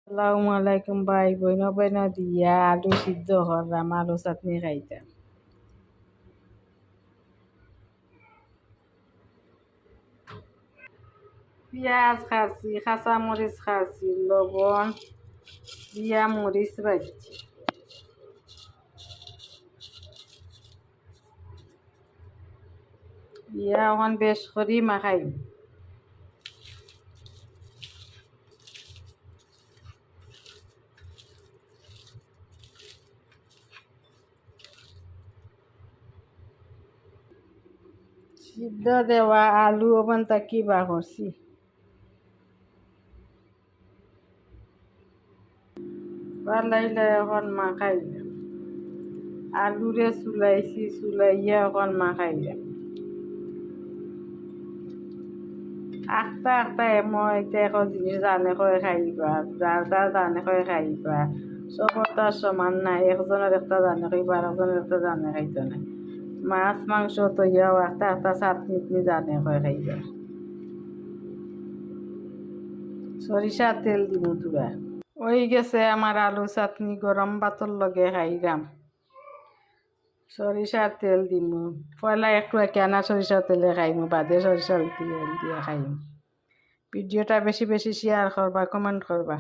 আসসালামু আলাইকুম ভাই বোন বইন দিয়া আলু সিদ্ধ করলাম আলু চাটনি খাইতাম। পেঁয়াজ খাচ্ছি, কাঁচা মরিচ খাচ্ছি, লবণ দিয়া মরিচ বাজছি। ইয়া এখন বেশ করি মাখাই। সিদ্ধ দেওয়া আলু ওখান তাকি বা করছি। পালাইলে এখন মাখাইলাম, আলুরে চুলাইছি, চুলাইয়া এখন মাখাইলাম। আখটা আখটা মই এতিয়া এখন জিনিস জানে কয় খাইবা, যার যার জানে কয় খাইবা, সবর তো আর সমান নাই। একজনের একটা জানে খাইবা, আর একজনের একটা জানে খাইতে নাই। মাছ মাংস তো ইয়াও একটা একটা চাটনি জানে কয় খাইবা। সরিষার তেল দিব তুরা। ওই গেছে আমার আলু চাটনি, গরম ভাতর লগে খাইলাম। সরিষার তেল দিমু, পয়লা একটু কেনা সরিষার তেলে খাইমু, বাদে সরিষার তেল দিয়ে খাইমু। ভিডিওটা বেশি বেশি শেয়ার করবা, কমেন্ট করবা।